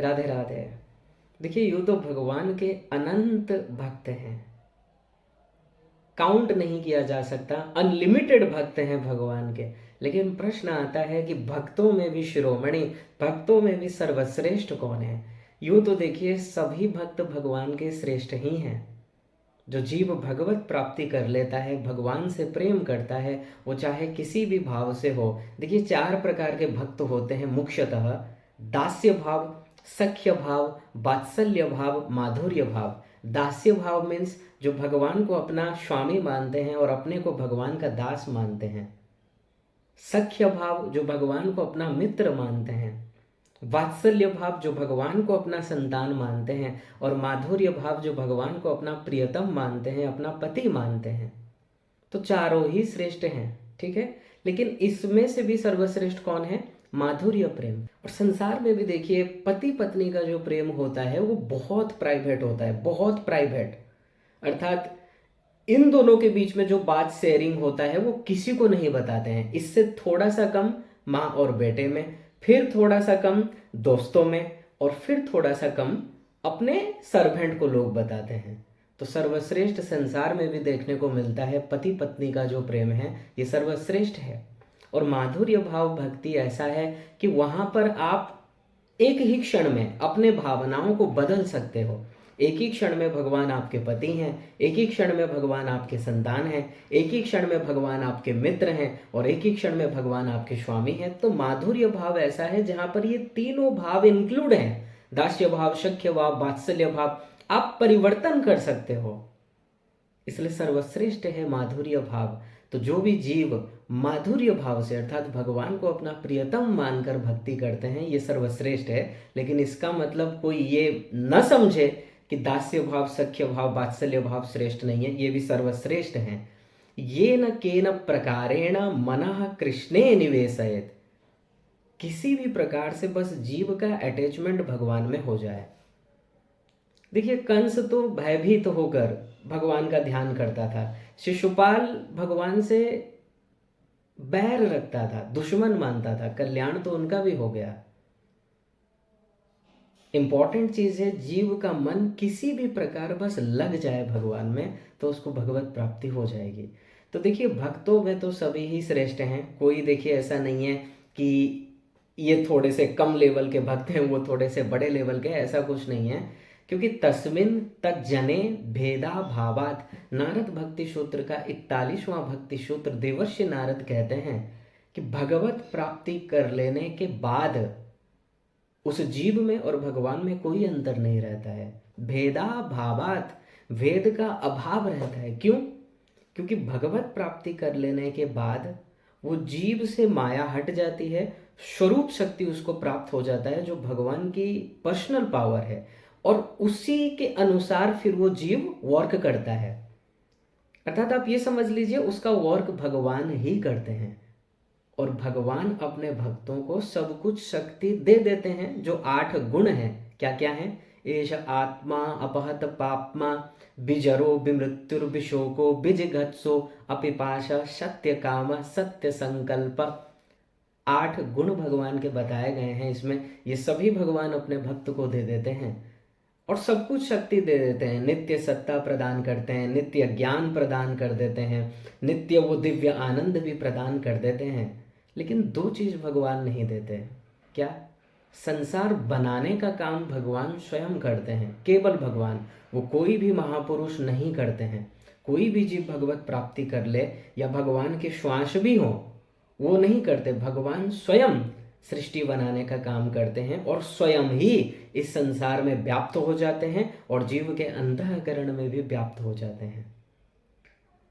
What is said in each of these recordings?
राधे राधे। देखिए, यूँ तो भगवान के अनंत भक्त हैं, काउंट नहीं किया जा सकता, अनलिमिटेड भक्त हैं भगवान के। लेकिन प्रश्न आता है कि भक्तों में भी शिरोमणि, भक्तों में भी सर्वश्रेष्ठ कौन है? यूँ तो देखिए, सभी भक्त भगवान के श्रेष्ठ ही हैं। जो जीव भगवत प्राप्ति कर लेता है, भगवान से प्रेम करता है, वो चाहे किसी भी भाव से हो। देखिए, चार प्रकार के भक्त होते हैं मुख्यतः: दास्य भाव, सख्य भाव, वात्सल्य भाव, माधुर्य भाव। दास्य भाव मीन्स जो भगवान को अपना स्वामी मानते हैं और अपने को भगवान का दास मानते हैं। सख्य भाव जो भगवान को अपना मित्र मानते हैं। वात्सल्य भाव जो भगवान को अपना संतान मानते हैं। और माधुर्य भाव जो भगवान को अपना प्रियतम मानते हैं, अपना पति मानते हैं। तो चारों ही श्रेष्ठ हैं, ठीक है। लेकिन इसमें से भी सर्वश्रेष्ठ कौन है? माधुर्य प्रेम। और संसार में भी देखिए, पति पत्नी का जो प्रेम होता है वो बहुत प्राइवेट होता है, बहुत प्राइवेट। अर्थात इन दोनों के बीच में जो बात शेयरिंग होता है वो किसी को नहीं बताते हैं। इससे थोड़ा सा कम माँ और बेटे में, फिर थोड़ा सा कम दोस्तों में, और फिर थोड़ा सा कम अपने सर्वेंट को लोग बताते हैं। तो सर्वश्रेष्ठ संसार में भी देखने को मिलता है, पति पत्नी का जो प्रेम है ये सर्वश्रेष्ठ है। और माधुर्य भाव भक्ति ऐसा है कि वहां पर आप एक ही क्षण में अपने भावनाओं को बदल सकते हो। एक ही क्षण में भगवान आपके पति हैं, एक ही क्षण में भगवान आपके संतान हैं, एक ही क्षण में भगवान आपके मित्र हैं, और एक ही क्षण में भगवान आपके स्वामी हैं। तो माधुर्य भाव ऐसा है जहां पर ये तीनों भाव इंक्लूड हैं: दास्य भाव, सख्य भाव, वात्सल्य भाव। आप परिवर्तन कर सकते हो, इसलिए सर्वश्रेष्ठ है माधुर्य भाव। तो जो भी जीव माधुर्य भाव से अर्थात भगवान को अपना प्रियतम मानकर भक्ति करते हैं, ये सर्वश्रेष्ठ है। लेकिन इसका मतलब कोई ये न समझे कि दास्य भाव, सख्य भाव, वात्सल्य भाव श्रेष्ठ नहीं है, ये भी सर्वश्रेष्ठ हैं। ये न केन प्रकारेण मनः कृष्णे निवेशयेत। किसी भी प्रकार से बस जीव का अटैचमेंट भगवान में हो जाए। देखिए, कंस तो भयभीत होकर भगवान का ध्यान करता था। शिशुपाल भगवान से बैर रखता था, दुश्मन मानता था, कल्याण तो उनका भी हो गया। इंपॉर्टेंट चीज है, जीव का मन किसी भी प्रकार बस लग जाए भगवान में तो उसको भगवत प्राप्ति हो जाएगी। तो देखिए, भक्तों में तो सभी ही श्रेष्ठ हैं। कोई देखिए ऐसा नहीं है कि ये थोड़े से कम लेवल के भक्त हैं, वो थोड़े से बड़े लेवल के, ऐसा कुछ नहीं है। क्योंकि तस्मिन तक जने भेदा भावात, नारद भक्ति सूत्र का 41वां भक्ति सूत्र देवर्षि नारद कहते हैं कि भगवत प्राप्ति कर लेने के बाद उस जीव में और भगवान में कोई अंतर नहीं रहता है। भेदा भावात, भेद का अभाव रहता है। क्यों? क्योंकि भगवत प्राप्ति कर लेने के बाद वो जीव से माया हट जाती है, स्वरूप शक्ति उसको प्राप्त हो जाता है जो भगवान की पर्सनल पावर है, और उसी के अनुसार फिर वो जीव वर्क करता है। अर्थात आप ये समझ लीजिए, उसका वर्क भगवान ही करते हैं। और भगवान अपने भक्तों को सब कुछ शक्ति दे देते हैं। जो 8 गुण हैं, क्या क्या हैं? एष आत्मा अपहत पाप्मा, बिजरो विमृत्युर्विशोको, विजिगत्सो अपिपाशा, सत्य काम, सत्य संकल्प। 8 गुण भगवान के बताए गए हैं इसमें। ये सभी भगवान अपने भक्त को दे देते हैं और सब कुछ शक्ति दे देते हैं। नित्य सत्ता प्रदान करते हैं, नित्य ज्ञान प्रदान कर देते हैं, नित्य वो दिव्य आनंद भी प्रदान कर देते हैं। लेकिन 2 चीज भगवान नहीं देते। क्या? संसार बनाने का काम भगवान स्वयं करते हैं, केवल भगवान। वो कोई भी महापुरुष नहीं करते हैं। कोई भी जीव भगवत प्राप्ति कर ले या भगवान के श्वास भी हो, वो नहीं करते। भगवान स्वयं सृष्टि बनाने का काम करते हैं और स्वयं ही इस संसार में व्याप्त हो जाते हैं और जीव के अंतःकरण में भी व्याप्त हो जाते हैं।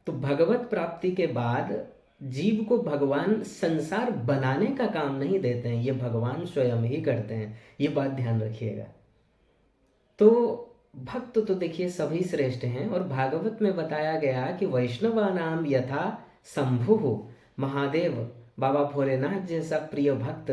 तो भगवत प्राप्ति के बाद जीव को भगवान संसार बनाने का काम नहीं देते हैं, ये भगवान स्वयं ही करते हैं। ये बात ध्यान रखिएगा। तो भक्त तो देखिए सभी श्रेष्ठ हैं, और भागवत में बताया गया कि वैष्णवानाम यथा शंभु, महादेव बाबा भोलेनाथ जैसा प्रिय भक्त,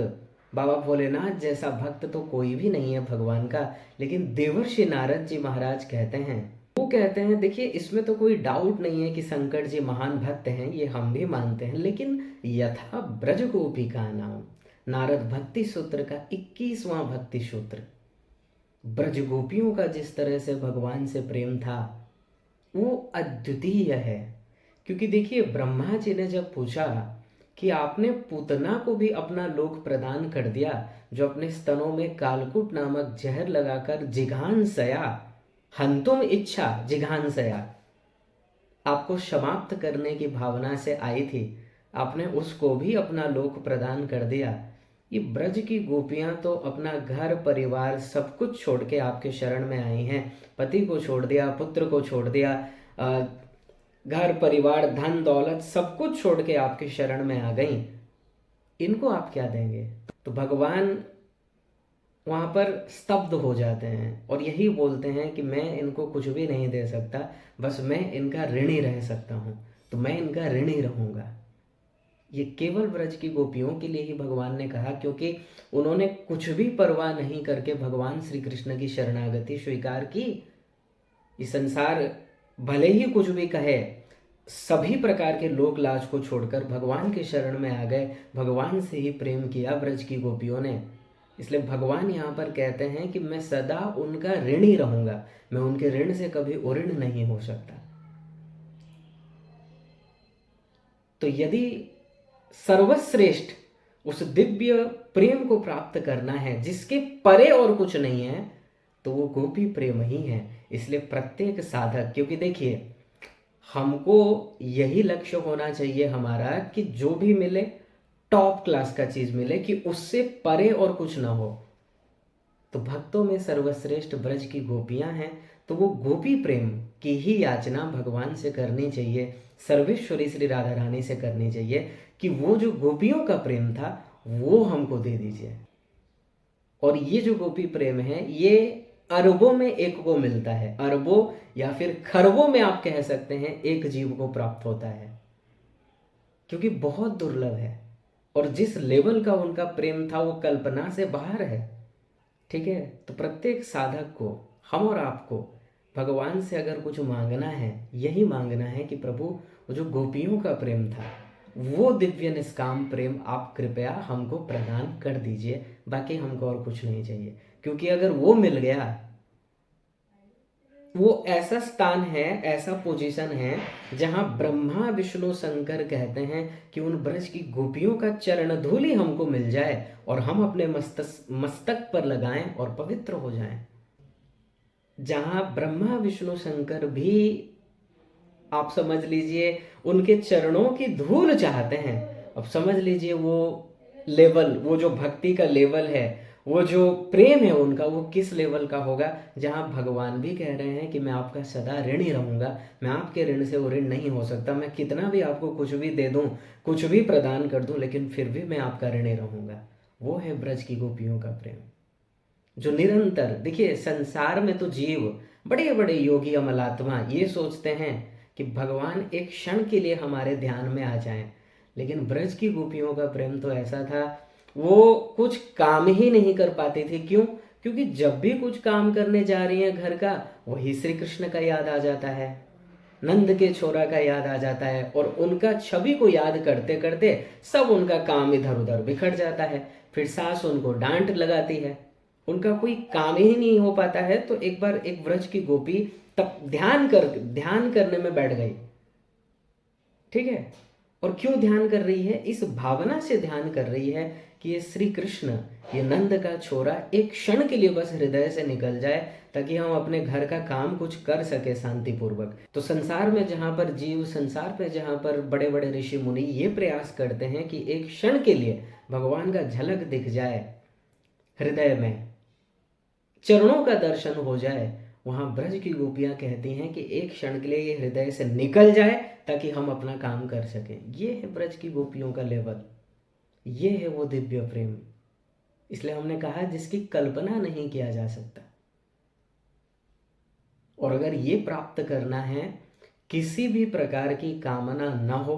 बाबा भोलेनाथ जैसा भक्त तो कोई भी नहीं है भगवान का। लेकिन देवर्षि नारद जी महाराज कहते हैं, वो कहते हैं, देखिए इसमें तो कोई डाउट नहीं है कि शंकर जी महान भक्त हैं, ये हम भी मानते हैं। लेकिन यथा ब्रज गोपिका नाम, नारद भक्ति सूत्र का 21वां भक्ति सूत्र, ब्रज गोपियों का जिस तरह से भगवान से प्रेम था वो अद्वितीय है। क्योंकि देखिए ब्रह्मा जी ने जब पूछा कि आपने पूतना को भी अपना लोक प्रदान कर दिया, जो अपने स्तनों में कालकूट नामक जहर लगाकर जिघांसया, हंतुम इच्छा जिघांसया, आपको समाप्त करने की भावना से आई थी, आपने उसको भी अपना लोक प्रदान कर दिया। ये ब्रज की गोपियां तो अपना घर परिवार सब कुछ छोड़ के आपके शरण में आई हैं। पति को छोड़ दिया, पुत्र को छोड़ दिया, घर परिवार धन दौलत सब कुछ छोड़ के आपके शरण में आ गई। इनको आप क्या देंगे? तो भगवान वहाँ पर स्तब्ध हो जाते हैं और यही बोलते हैं कि मैं इनको कुछ भी नहीं दे सकता, बस मैं इनका ऋणी रह सकता हूँ, तो मैं इनका ऋणी रहूँगा। ये केवल ब्रज की गोपियों के लिए ही भगवान ने कहा, क्योंकि उन्होंने कुछ भी परवाह नहीं करके भगवान श्री कृष्ण की शरणागति स्वीकार की। ये संसार भले ही कुछ भी कहे, सभी प्रकार के लोक लाज को छोड़कर भगवान के शरण में आ गए, भगवान से ही प्रेम किया ब्रज की गोपियों ने। इसलिए भगवान यहाँ पर कहते हैं कि मैं सदा उनका ऋणी रहूंगा, मैं उनके ऋण से कभी उऋण नहीं हो सकता। तो यदि सर्वश्रेष्ठ उस दिव्य प्रेम को प्राप्त करना है जिसके परे और कुछ नहीं है, तो वो गोपी प्रेम ही है। इसलिए प्रत्येक साधक, क्योंकि देखिए हमको यही लक्ष्य होना चाहिए हमारा कि जो भी मिले टॉप क्लास का चीज मिले, कि उससे परे और कुछ ना हो। तो भक्तों में सर्वश्रेष्ठ ब्रज की गोपियां हैं, तो वो गोपी प्रेम की ही याचना भगवान से करनी चाहिए, सर्वेश्वरी श्री राधा रानी से करनी चाहिए कि वो जो गोपियों का प्रेम था वो हमको दे दीजिए। और ये जो गोपी प्रेम है ये अरबों में एक को मिलता है, अरबों या फिर खरबों में आप कह सकते हैं एक जीव को प्राप्त होता है, क्योंकि बहुत दुर्लभ है। और जिस लेवल का उनका प्रेम था वो कल्पना से बाहर है। ठीक है, तो प्रत्येक साधक को, हम और आपको भगवान से अगर कुछ मांगना है, यही मांगना है कि प्रभु वो जो गोपियों का प्रेम था वो दिव्य निष्काम प्रेम आप कृपया हमको प्रदान कर दीजिए, बाकी हमको और कुछ नहीं चाहिए। क्योंकि अगर वो मिल गया, वो ऐसा स्थान है, ऐसा पोजीशन है जहां ब्रह्मा विष्णु शंकर कहते हैं कि उन ब्रज की गोपियों का चरण धूलि हमको मिल जाए और हम अपने मस्तक पर लगाएं और पवित्र हो जाएं। जहां ब्रह्मा विष्णु शंकर भी, आप समझ लीजिए, उनके चरणों की धूल चाहते हैं। अब समझ लीजिए वो लेवल, वो जो भक्ति का लेवल है, वो जो प्रेम है उनका, वो किस लेवल का होगा, जहां भगवान भी कह रहे हैं कि मैं आपका सदा ऋणी रहूंगा, मैं आपके ऋण से ऋण नहीं हो सकता, मैं कितना भी आपको कुछ भी दे दूं, कुछ भी प्रदान कर दूं, लेकिन फिर भी मैं आपका ऋणी रहूंगा। वो है ब्रज की गोपियों का प्रेम, जो निरंतर, देखिए संसार में तो जीव, बड़े बड़े योगी अमलात्मा ये सोचते हैं कि भगवान एक क्षण के लिए हमारे ध्यान में आ जाएं, लेकिन ब्रज की गोपियों का प्रेम तो ऐसा था, वो कुछ काम ही नहीं कर पाती थी। क्यों? क्योंकि जब भी कुछ काम करने जा रही है घर का, वही श्री कृष्ण का याद आ जाता है, नंद के छोरा का याद आ जाता है, और उनका छवि को याद करते करते सब उनका काम इधर उधर बिखर जाता है। फिर सास उनको डांट लगाती है, उनका कोई काम ही नहीं हो पाता है। तो एक बार एक ब्रज की गोपी तब ध्यान करने में बैठ गई। ठीक है, और क्यों ध्यान कर रही है? इस भावना से ध्यान कर रही है कि ये श्री कृष्ण, ये नंद का छोरा एक क्षण के लिए बस हृदय से निकल जाए, ताकि हम अपने घर का काम कुछ कर सके शांतिपूर्वक। तो संसार में जहां पर जीव, संसार में जहां पर बड़े बड़े ऋषि मुनि ये प्रयास करते हैं कि एक क्षण के लिए भगवान का झलक दिख जाए, हृदय में चरणों का दर्शन हो जाए, वहां ब्रज की गोपियां कहती हैं कि एक क्षण के लिए ये हृदय से निकल जाए ताकि हम अपना काम कर सकें। ये है ब्रज की गोपियों का लेवल, ये है वो दिव्य प्रेम। इसलिए हमने कहा जिसकी कल्पना नहीं किया जा सकता। और अगर ये प्राप्त करना है, किसी भी प्रकार की कामना न हो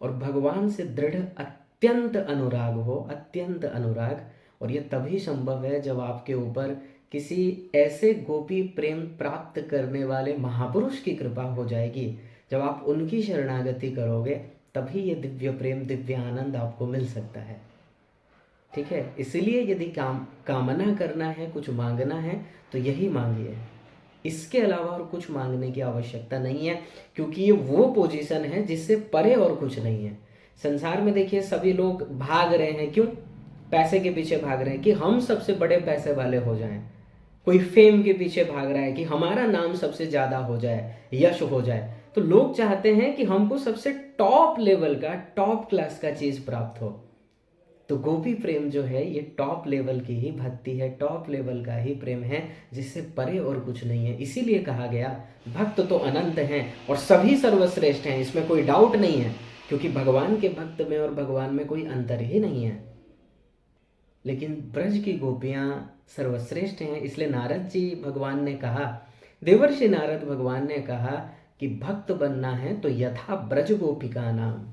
और भगवान से दृढ़ अत्यंत अनुराग हो, अत्यंत अनुराग, और ये तभी संभव है जब आपके ऊपर किसी ऐसे गोपी प्रेम प्राप्त करने वाले महापुरुष की कृपा हो जाएगी। जब आप उनकी शरणागति करोगे, तभी ये दिव्य प्रेम, दिव्य आनंद आपको मिल सकता है। ठीक है, इसलिए यदि कामना करना है, कुछ मांगना है तो यही मांगिए, इसके अलावा और कुछ मांगने की आवश्यकता नहीं है, क्योंकि ये वो पोजीशन है जिससे परे और कुछ नहीं है। संसार में देखिए सभी लोग भाग रहे हैं, क्यों? पैसे के पीछे भाग रहे हैं कि हम सबसे बड़े पैसे वाले हो जाएं। कोई फेम के पीछे भाग रहा है कि हमारा नाम सबसे ज्यादा हो जाए, यश हो जाए। तो लोग चाहते हैं कि हमको सबसे टॉप लेवल का, टॉप क्लास का चीज प्राप्त हो। तो गोपी प्रेम जो है ये टॉप लेवल की ही भक्ति है, टॉप लेवल का ही प्रेम है, जिससे परे और कुछ नहीं है। इसीलिए कहा गया भक्त तो अनंत हैं और सभी सर्वश्रेष्ठ हैं, इसमें कोई डाउट नहीं है, क्योंकि भगवान के भक्त में और भगवान में कोई अंतर ही नहीं है। लेकिन ब्रज की गोपियां सर्वश्रेष्ठ हैं, इसलिए नारद जी भगवान ने कहा, देवर्षि नारद भगवान ने कहा कि भक्त बनना है तो यथा ब्रज गोपिका नाम,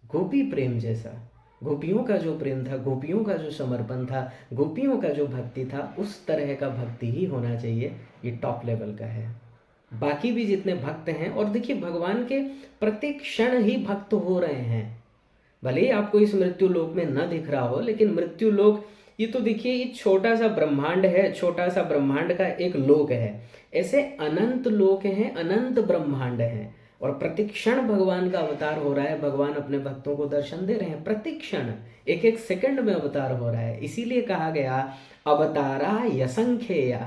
गोपी प्रेम जैसा, गोपियों का जो प्रेम था, गोपियों का जो समर्पण था, गोपियों का जो भक्ति था, उस तरह का भक्ति ही होना चाहिए। ये टॉप लेवल का है। बाकी भी जितने भक्त हैं, और देखिए भगवान के प्रत्येक क्षण ही भक्त हो रहे हैं, भले ही आपको इस मृत्यु लोक में न दिख रहा हो, लेकिन मृत्यु लोक ये तो देखिए ये छोटा सा ब्रह्मांड है, छोटा सा ब्रह्मांड का एक लोक है। ऐसे अनंत लोक हैं, अनंत ब्रह्मांड हैं, और प्रतिक्षण भगवान का अवतार हो रहा है। भगवान अपने भक्तों को दर्शन दे रहे हैं, प्रतिक्षण एक एक सेकंड में अवतार हो रहा है। इसीलिए कहा गया अवतारा यसंख्येया,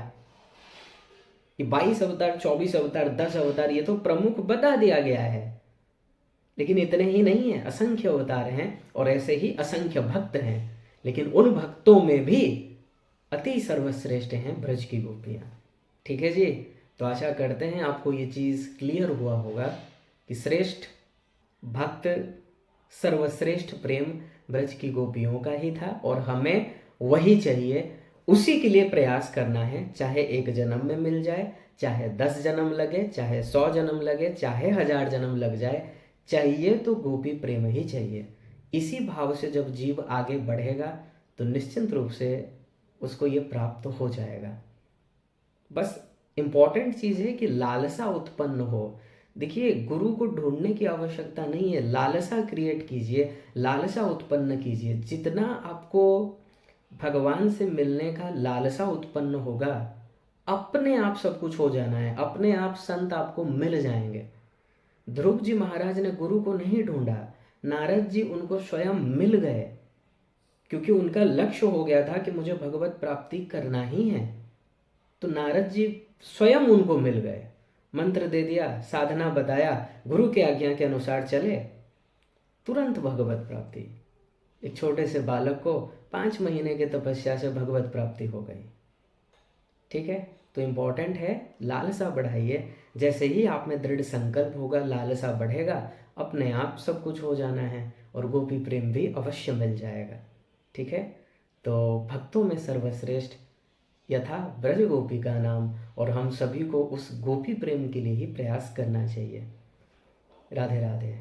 कि 22 अवतार, 24 अवतार, 10 अवतार, ये तो प्रमुख बता दिया गया है, लेकिन इतने ही नहीं है, असंख्य अवतार हैं और ऐसे ही असंख्य भक्त हैं। लेकिन उन भक्तों में भी अति सर्वश्रेष्ठ हैं ब्रज की गोपियां। ठीक है जी, तो आशा करते हैं आपको ये चीज़ क्लियर हुआ होगा कि श्रेष्ठ भक्त, सर्वश्रेष्ठ प्रेम ब्रज की गोपियों का ही था, और हमें वही चाहिए, उसी के लिए प्रयास करना है। चाहे 1 जन्म में मिल जाए, चाहे 10 जन्म लगे, चाहे 100 जन्म लगे, चाहे 1000 जन्म लग जाए, चाहिए तो गोपी प्रेम ही चाहिए। इसी भाव से जब जीव आगे बढ़ेगा तो निश्चित रूप से उसको ये प्राप्त हो जाएगा। बस इम्पॉर्टेंट चीज़ है कि लालसा उत्पन्न हो। देखिए गुरु को ढूंढने की आवश्यकता नहीं है, लालसा क्रिएट कीजिए, लालसा उत्पन्न कीजिए। जितना आपको भगवान से मिलने का लालसा उत्पन्न होगा, अपने आप सब कुछ हो जाना है, अपने आप संत आपको मिल जाएंगे। ध्रुव जी महाराज ने गुरु को नहीं ढूंढा, नारद जी उनको स्वयं मिल गए, क्योंकि उनका लक्ष्य हो गया था कि मुझे भगवत प्राप्ति करना ही है। तो नारद जी स्वयं उनको मिल गए, मंत्र दे दिया, साधना बताया, गुरु के आज्ञा के अनुसार चले, तुरंत भगवत प्राप्ति। एक छोटे से बालक को 5 महीने के तपस्या से भगवत प्राप्ति हो गई। ठीक है, तो इम्पोर्टेंट है लालसा बढ़ाइए। जैसे ही आप में दृढ़ संकल्प होगा, लालसा बढ़ेगा, अपने आप सब कुछ हो जाना है, और गोपी प्रेम भी अवश्य मिल जाएगा। ठीक है, तो भक्तों में सर्वश्रेष्ठ यथा ब्रज गोपी का नाम, और हम सभी को उस गोपी प्रेम के लिए ही प्रयास करना चाहिए। राधे राधे।